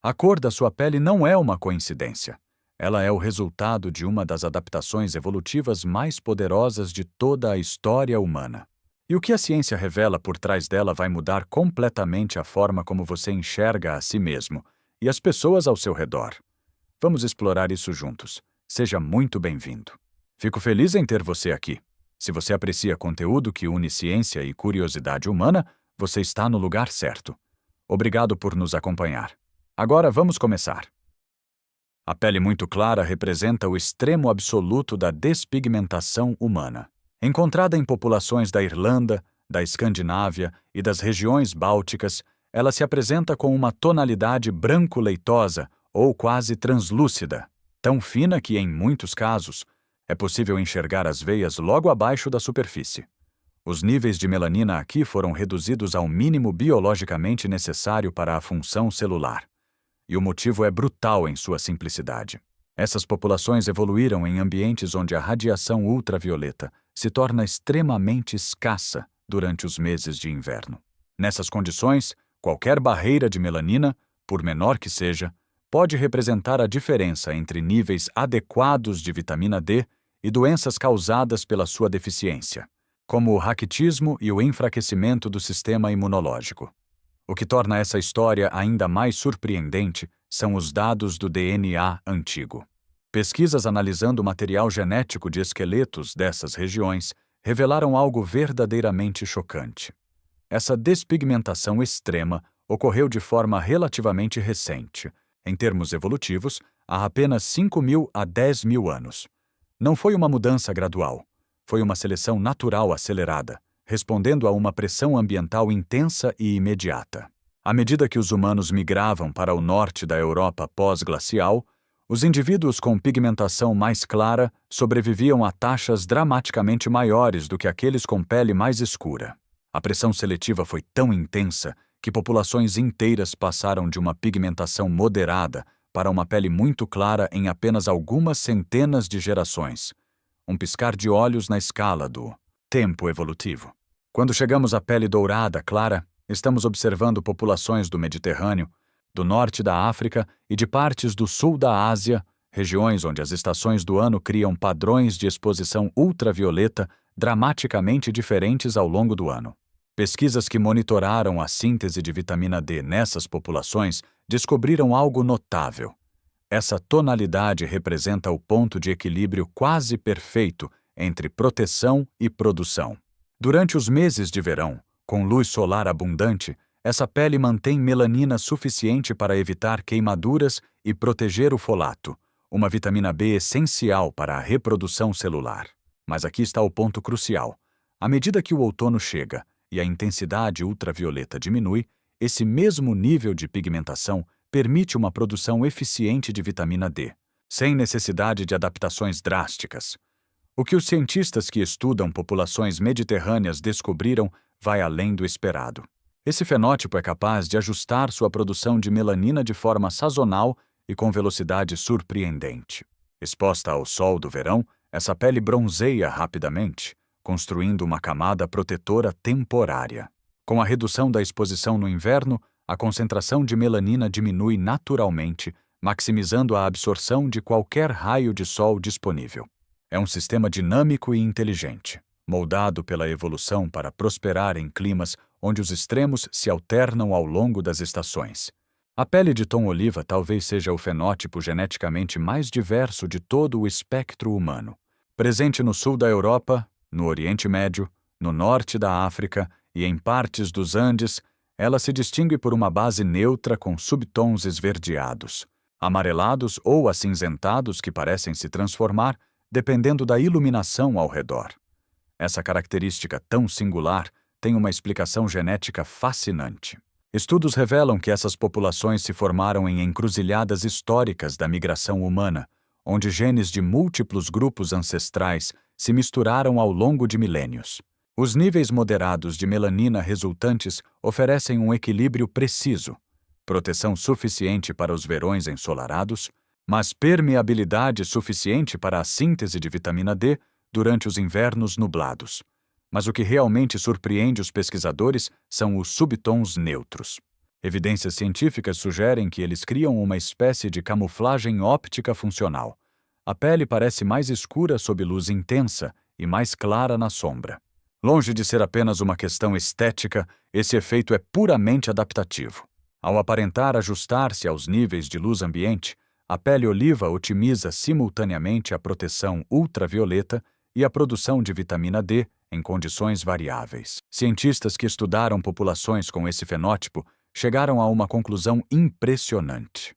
A cor da sua pele não é uma coincidência. Ela é o resultado de uma das adaptações evolutivas mais poderosas de toda a história humana. E o que a ciência revela por trás dela vai mudar completamente a forma como você enxerga a si mesmo e as pessoas ao seu redor. Vamos explorar isso juntos. Seja muito bem-vindo. Fico feliz em ter você aqui. Se você aprecia conteúdo que une ciência e curiosidade humana, você está no lugar certo. Obrigado por nos acompanhar. Agora vamos começar. A pele muito clara representa o extremo absoluto da despigmentação humana. Encontrada em populações da Irlanda, da Escandinávia e das regiões bálticas, ela se apresenta com uma tonalidade branco-leitosa ou quase translúcida, tão fina que, em muitos casos, é possível enxergar as veias logo abaixo da superfície. Os níveis de melanina aqui foram reduzidos ao mínimo biologicamente necessário para a função celular. E o motivo é brutal em sua simplicidade. Essas populações evoluíram em ambientes onde a radiação ultravioleta se torna extremamente escassa durante os meses de inverno. Nessas condições, qualquer barreira de melanina, por menor que seja, pode representar a diferença entre níveis adequados de vitamina D e doenças causadas pela sua deficiência, como o raquitismo e o enfraquecimento do sistema imunológico. O que torna essa história ainda mais surpreendente são os dados do DNA antigo. Pesquisas analisando o material genético de esqueletos dessas regiões revelaram algo verdadeiramente chocante. Essa despigmentação extrema ocorreu de forma relativamente recente, em termos evolutivos, há apenas 5.000 a 10.000 anos. Não foi uma mudança gradual, foi uma seleção natural acelerada, respondendo a uma pressão ambiental intensa e imediata. À medida que os humanos migravam para o norte da Europa pós-glacial, os indivíduos com pigmentação mais clara sobreviviam a taxas dramaticamente maiores do que aqueles com pele mais escura. A pressão seletiva foi tão intensa que populações inteiras passaram de uma pigmentação moderada para uma pele muito clara em apenas algumas centenas de gerações. Um piscar de olhos na escala do tempo evolutivo. Quando chegamos à pele dourada clara, estamos observando populações do Mediterrâneo, do norte da África e de partes do sul da Ásia, regiões onde as estações do ano criam padrões de exposição ultravioleta dramaticamente diferentes ao longo do ano. Pesquisas que monitoraram a síntese de vitamina D nessas populações descobriram algo notável. Essa tonalidade representa o ponto de equilíbrio quase perfeito entre proteção e produção. Durante os meses de verão, com luz solar abundante, essa pele mantém melanina suficiente para evitar queimaduras e proteger o folato, uma vitamina B essencial para a reprodução celular. Mas aqui está o ponto crucial. À medida que o outono chega e a intensidade ultravioleta diminui, esse mesmo nível de pigmentação permite uma produção eficiente de vitamina D, sem necessidade de adaptações drásticas. O que os cientistas que estudam populações mediterrâneas descobriram vai além do esperado. Esse fenótipo é capaz de ajustar sua produção de melanina de forma sazonal e com velocidade surpreendente. Exposta ao sol do verão, essa pele bronzeia rapidamente, construindo uma camada protetora temporária. Com a redução da exposição no inverno, a concentração de melanina diminui naturalmente, maximizando a absorção de qualquer raio de sol disponível. É um sistema dinâmico e inteligente, moldado pela evolução para prosperar em climas onde os extremos se alternam ao longo das estações. A pele de tom oliva talvez seja o fenótipo geneticamente mais diverso de todo o espectro humano. Presente no sul da Europa, no Oriente Médio, no norte da África e em partes dos Andes, ela se distingue por uma base neutra com subtons esverdeados, amarelados ou acinzentados que parecem se transformar dependendo da iluminação ao redor. Essa característica tão singular tem uma explicação genética fascinante. Estudos revelam que essas populações se formaram em encruzilhadas históricas da migração humana, onde genes de múltiplos grupos ancestrais se misturaram ao longo de milênios. Os níveis moderados de melanina resultantes oferecem um equilíbrio preciso, proteção suficiente para os verões ensolarados, mas permeabilidade suficiente para a síntese de vitamina D durante os invernos nublados. Mas o que realmente surpreende os pesquisadores são os subtons neutros. Evidências científicas sugerem que eles criam uma espécie de camuflagem óptica funcional. A pele parece mais escura sob luz intensa e mais clara na sombra. Longe de ser apenas uma questão estética, esse efeito é puramente adaptativo. Ao aparentar ajustar-se aos níveis de luz ambiente, a pele oliva otimiza simultaneamente a proteção ultravioleta e a produção de vitamina D em condições variáveis. Cientistas que estudaram populações com esse fenótipo chegaram a uma conclusão impressionante.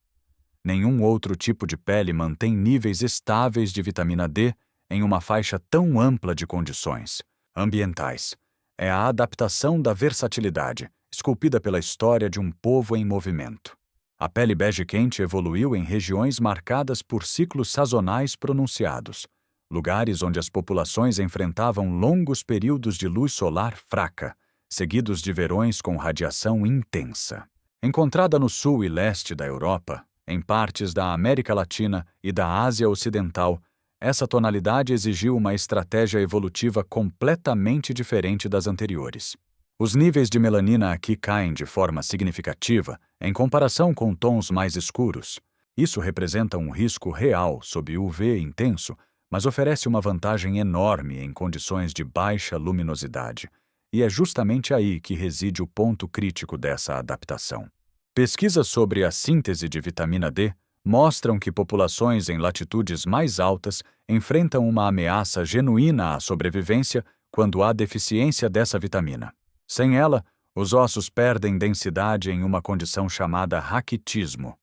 Nenhum outro tipo de pele mantém níveis estáveis de vitamina D em uma faixa tão ampla de condições ambientais. É a adaptação da versatilidade, esculpida pela história de um povo em movimento. A pele bege quente evoluiu em regiões marcadas por ciclos sazonais pronunciados, lugares onde as populações enfrentavam longos períodos de luz solar fraca, seguidos de verões com radiação intensa. Encontrada no sul e leste da Europa, em partes da América Latina e da Ásia Ocidental, essa tonalidade exigiu uma estratégia evolutiva completamente diferente das anteriores. Os níveis de melanina aqui caem de forma significativa em comparação com tons mais escuros. Isso representa um risco real sob UV intenso, mas oferece uma vantagem enorme em condições de baixa luminosidade. E é justamente aí que reside o ponto crítico dessa adaptação. Pesquisas sobre a síntese de vitamina D mostram que populações em latitudes mais altas enfrentam uma ameaça genuína à sobrevivência quando há deficiência dessa vitamina. Sem ela, os ossos perdem densidade em uma condição chamada raquitismo.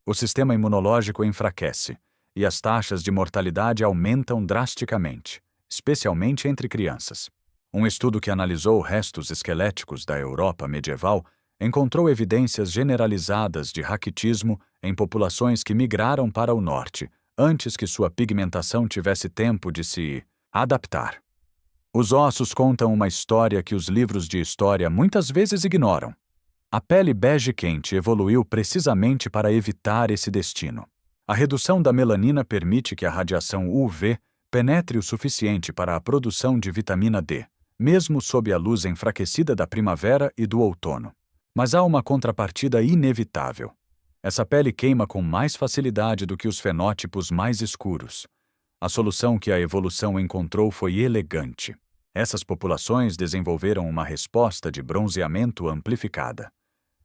O sistema imunológico enfraquece e as taxas de mortalidade aumentam drasticamente, especialmente entre crianças. Um estudo que analisou restos esqueléticos da Europa medieval encontrou evidências generalizadas de raquitismo em populações que migraram para o norte, antes que sua pigmentação tivesse tempo de se adaptar. Os ossos contam uma história que os livros de história muitas vezes ignoram. A pele bege quente evoluiu precisamente para evitar esse destino. A redução da melanina permite que a radiação UV penetre o suficiente para a produção de vitamina D, mesmo sob a luz enfraquecida da primavera e do outono. Mas há uma contrapartida inevitável. Essa pele queima com mais facilidade do que os fenótipos mais escuros. A solução que a evolução encontrou foi elegante. Essas populações desenvolveram uma resposta de bronzeamento amplificada.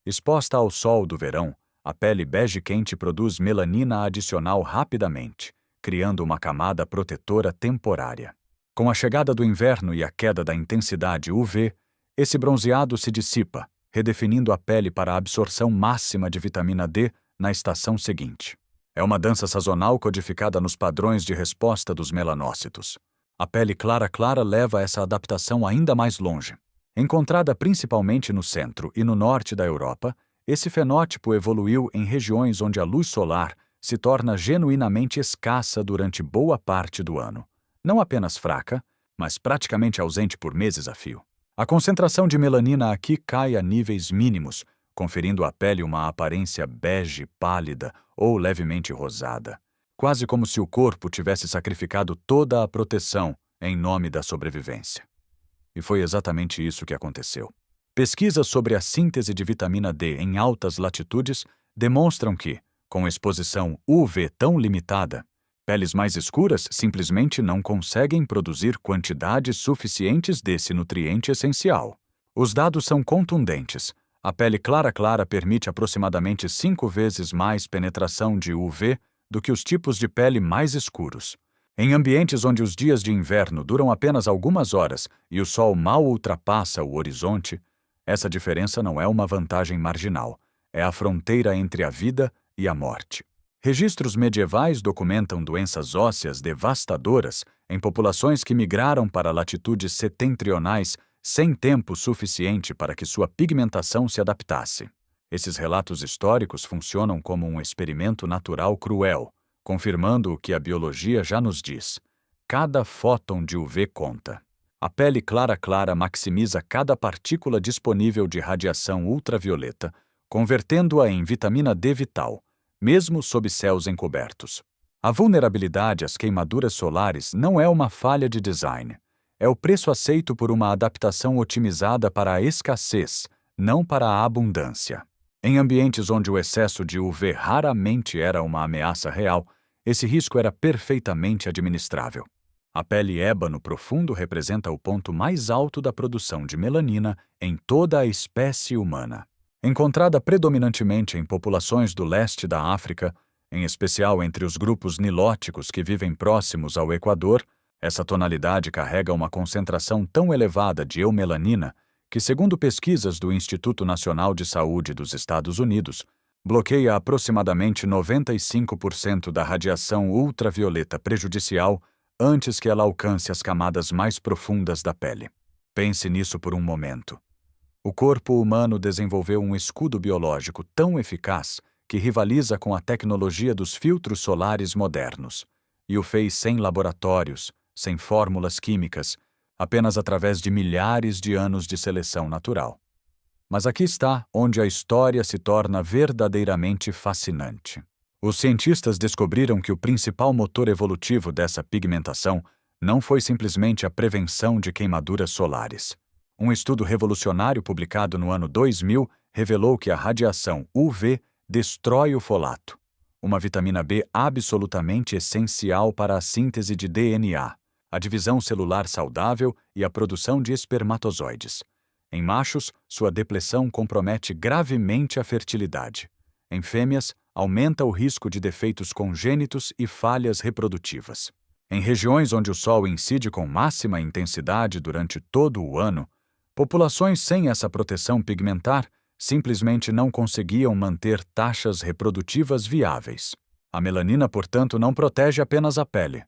Exposta ao sol do verão, a pele bege quente produz melanina adicional rapidamente, criando uma camada protetora temporária. Com a chegada do inverno e a queda da intensidade UV, esse bronzeado se dissipa, redefinindo a pele para a absorção máxima de vitamina D na estação seguinte. É uma dança sazonal codificada nos padrões de resposta dos melanócitos. A pele clara leva essa adaptação ainda mais longe. Encontrada principalmente no centro e no norte da Europa, esse fenótipo evoluiu em regiões onde a luz solar se torna genuinamente escassa durante boa parte do ano. Não apenas fraca, mas praticamente ausente por meses a fio. A concentração de melanina aqui cai a níveis mínimos, conferindo à pele uma aparência bege pálida ou levemente rosada, quase como se o corpo tivesse sacrificado toda a proteção em nome da sobrevivência. E foi exatamente isso que aconteceu. Pesquisas sobre a síntese de vitamina D em altas latitudes demonstram que, com exposição UV tão limitada, peles mais escuras simplesmente não conseguem produzir quantidades suficientes desse nutriente essencial. Os dados são contundentes. A pele clara permite aproximadamente 5 vezes mais penetração de UV do que os tipos de pele mais escuros. Em ambientes onde os dias de inverno duram apenas algumas horas e o sol mal ultrapassa o horizonte, essa diferença não é uma vantagem marginal, é a fronteira entre a vida e a morte. Registros medievais documentam doenças ósseas devastadoras em populações que migraram para latitudes setentrionais sem tempo suficiente para que sua pigmentação se adaptasse. Esses relatos históricos funcionam como um experimento natural cruel, confirmando o que a biologia já nos diz. Cada fóton de UV conta. A pele clara maximiza cada partícula disponível de radiação ultravioleta, convertendo-a em vitamina D vital, mesmo sob céus encobertos. A vulnerabilidade às queimaduras solares não é uma falha de design. É o preço aceito por uma adaptação otimizada para a escassez, não para a abundância. Em ambientes onde o excesso de UV raramente era uma ameaça real, esse risco era perfeitamente administrável. A pele ébano profundo representa o ponto mais alto da produção de melanina em toda a espécie humana. Encontrada predominantemente em populações do leste da África, em especial entre os grupos nilóticos que vivem próximos ao Equador, essa tonalidade carrega uma concentração tão elevada de eumelanina que, segundo pesquisas do Instituto Nacional de Saúde dos Estados Unidos, bloqueia aproximadamente 95% da radiação ultravioleta prejudicial antes que ela alcance as camadas mais profundas da pele. Pense nisso por um momento. O corpo humano desenvolveu um escudo biológico tão eficaz que rivaliza com a tecnologia dos filtros solares modernos, e o fez sem laboratórios, sem fórmulas químicas, apenas através de milhares de anos de seleção natural. Mas aqui está onde a história se torna verdadeiramente fascinante. Os cientistas descobriram que o principal motor evolutivo dessa pigmentação não foi simplesmente a prevenção de queimaduras solares. Um estudo revolucionário publicado no ano 2000 revelou que a radiação UV destrói o folato, uma vitamina B absolutamente essencial para a síntese de DNA, a divisão celular saudável e a produção de espermatozoides. Em machos, sua depleção compromete gravemente a fertilidade. Em fêmeas, aumenta o risco de defeitos congênitos e falhas reprodutivas. Em regiões onde o sol incide com máxima intensidade durante todo o ano, populações sem essa proteção pigmentar simplesmente não conseguiam manter taxas reprodutivas viáveis. A melanina, portanto, não protege apenas a pele.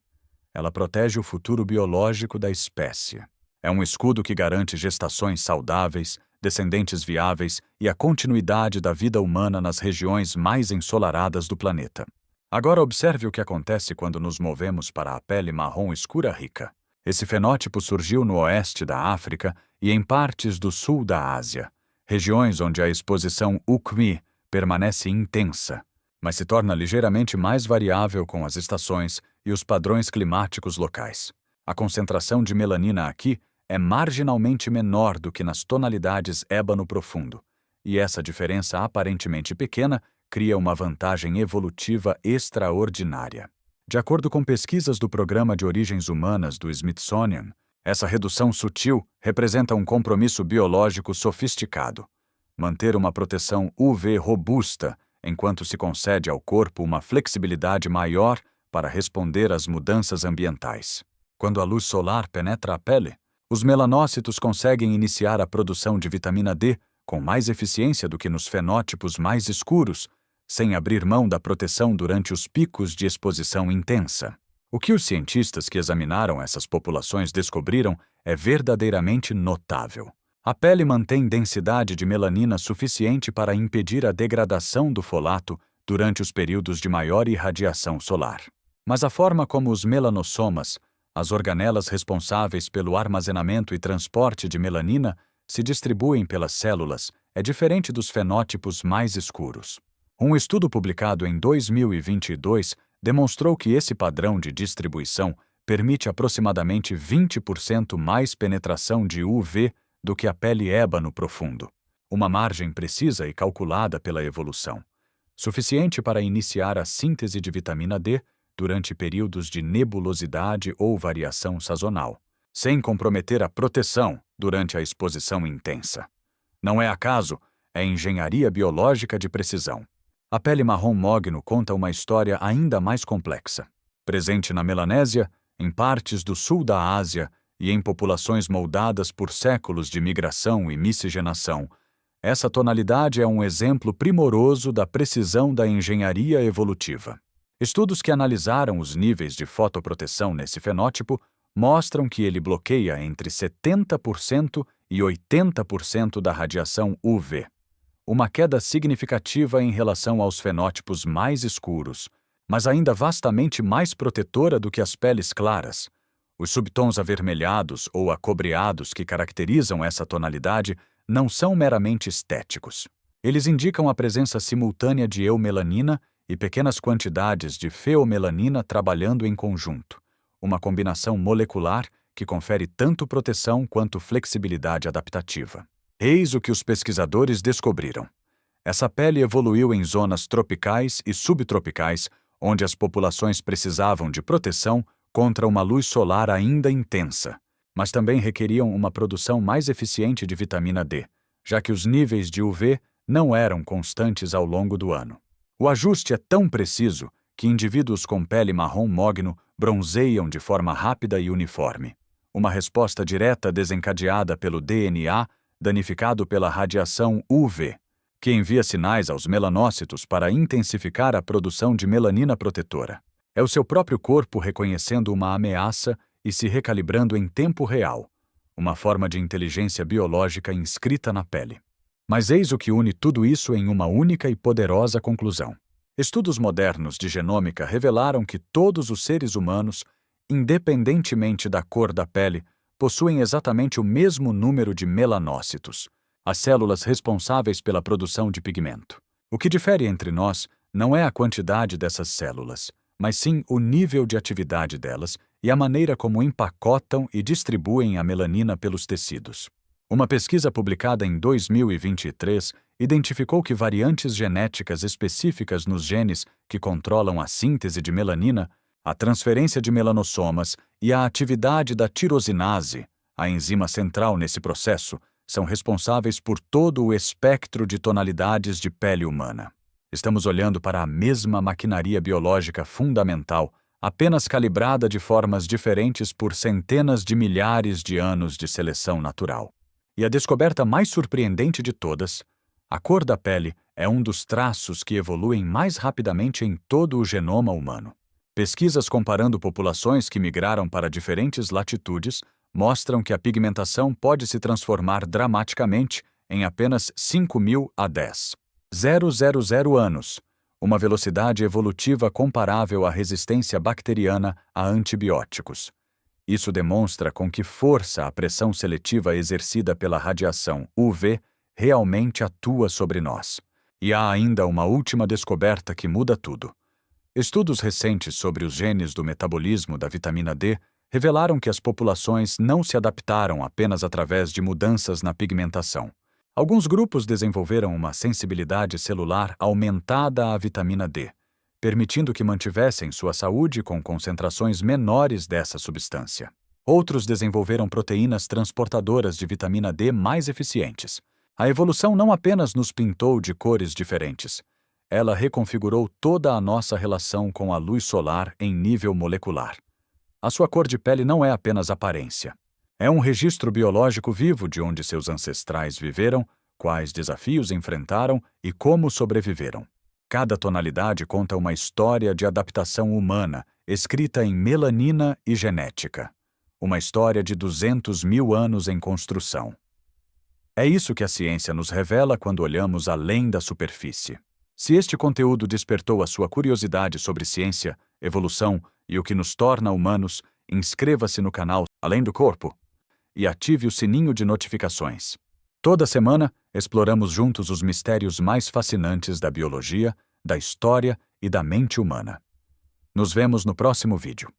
Ela protege o futuro biológico da espécie. É um escudo que garante gestações saudáveis, descendentes viáveis e a continuidade da vida humana nas regiões mais ensolaradas do planeta. Agora observe o que acontece quando nos movemos para a pele marrom escura rica. Esse fenótipo surgiu no oeste da África e em partes do sul da Ásia, regiões onde a exposição UV permanece intensa, mas se torna ligeiramente mais variável com as estações e os padrões climáticos locais. A concentração de melanina aqui é marginalmente menor do que nas tonalidades ébano profundo, e essa diferença aparentemente pequena cria uma vantagem evolutiva extraordinária. De acordo com pesquisas do Programa de Origens Humanas do Smithsonian, essa redução sutil representa um compromisso biológico sofisticado. Manter uma proteção UV robusta, enquanto se concede ao corpo uma flexibilidade maior para responder às mudanças ambientais. Quando a luz solar penetra a pele, os melanócitos conseguem iniciar a produção de vitamina D com mais eficiência do que nos fenótipos mais escuros, sem abrir mão da proteção durante os picos de exposição intensa. O que os cientistas que examinaram essas populações descobriram é verdadeiramente notável. A pele mantém densidade de melanina suficiente para impedir a degradação do folato durante os períodos de maior irradiação solar. Mas a forma como os melanossomas, as organelas responsáveis pelo armazenamento e transporte de melanina, se distribuem pelas células é diferente dos fenótipos mais escuros. Um estudo publicado em 2022 demonstrou que esse padrão de distribuição permite aproximadamente 20% mais penetração de UV do que a pele ébano profundo, uma margem precisa e calculada pela evolução, suficiente para iniciar a síntese de vitamina D durante períodos de nebulosidade ou variação sazonal, sem comprometer a proteção durante a exposição intensa. Não é acaso, é engenharia biológica de precisão. A pele marrom mogno conta uma história ainda mais complexa. Presente na Melanésia, em partes do sul da Ásia e em populações moldadas por séculos de migração e miscigenação, essa tonalidade é um exemplo primoroso da precisão da engenharia evolutiva. Estudos que analisaram os níveis de fotoproteção nesse fenótipo mostram que ele bloqueia entre 70% e 80% da radiação UV, uma queda significativa em relação aos fenótipos mais escuros, mas ainda vastamente mais protetora do que as peles claras. Os subtons avermelhados ou acobreados que caracterizam essa tonalidade não são meramente estéticos. Eles indicam a presença simultânea de eumelanina e pequenas quantidades de feomelanina trabalhando em conjunto, uma combinação molecular que confere tanto proteção quanto flexibilidade adaptativa. Eis o que os pesquisadores descobriram. Essa pele evoluiu em zonas tropicais e subtropicais, onde as populações precisavam de proteção contra uma luz solar ainda intensa, mas também requeriam uma produção mais eficiente de vitamina D, já que os níveis de UV não eram constantes ao longo do ano. O ajuste é tão preciso que indivíduos com pele marrom mogno bronzeiam de forma rápida e uniforme. Uma resposta direta desencadeada pelo DNA danificado pela radiação UV, que envia sinais aos melanócitos para intensificar a produção de melanina protetora. É o seu próprio corpo reconhecendo uma ameaça e se recalibrando em tempo real, uma forma de inteligência biológica inscrita na pele. Mas eis o que une tudo isso em uma única e poderosa conclusão. Estudos modernos de genômica revelaram que todos os seres humanos, independentemente da cor da pele, possuem exatamente o mesmo número de melanócitos, as células responsáveis pela produção de pigmento. O que difere entre nós não é a quantidade dessas células, mas sim o nível de atividade delas e a maneira como empacotam e distribuem a melanina pelos tecidos. Uma pesquisa publicada em 2023 identificou que variantes genéticas específicas nos genes que controlam a síntese de melanina, a transferência de melanossomas e a atividade da tirosinase, a enzima central nesse processo, são responsáveis por todo o espectro de tonalidades de pele humana. Estamos olhando para a mesma maquinaria biológica fundamental, apenas calibrada de formas diferentes por centenas de milhares de anos de seleção natural. E a descoberta mais surpreendente de todas, a cor da pele é um dos traços que evoluem mais rapidamente em todo o genoma humano. Pesquisas comparando populações que migraram para diferentes latitudes mostram que a pigmentação pode se transformar dramaticamente em apenas 5.000 a 10.000 anos, uma velocidade evolutiva comparável à resistência bacteriana a antibióticos. Isso demonstra com que força a pressão seletiva exercida pela radiação UV realmente atua sobre nós. E há ainda uma última descoberta que muda tudo. Estudos recentes sobre os genes do metabolismo da vitamina D revelaram que as populações não se adaptaram apenas através de mudanças na pigmentação. Alguns grupos desenvolveram uma sensibilidade celular aumentada à vitamina D, permitindo que mantivessem sua saúde com concentrações menores dessa substância. Outros desenvolveram proteínas transportadoras de vitamina D mais eficientes. A evolução não apenas nos pintou de cores diferentes, ela reconfigurou toda a nossa relação com a luz solar em nível molecular. A sua cor de pele não é apenas aparência. É um registro biológico vivo de onde seus ancestrais viveram, quais desafios enfrentaram e como sobreviveram. Cada tonalidade conta uma história de adaptação humana, escrita em melanina e genética. Uma história de 200.000 anos em construção. É isso que a ciência nos revela quando olhamos além da superfície. Se este conteúdo despertou a sua curiosidade sobre ciência, evolução e o que nos torna humanos, inscreva-se no canal Além do Corpo e ative o sininho de notificações. Toda semana, exploramos juntos os mistérios mais fascinantes da biologia, da história e da mente humana. Nos vemos no próximo vídeo.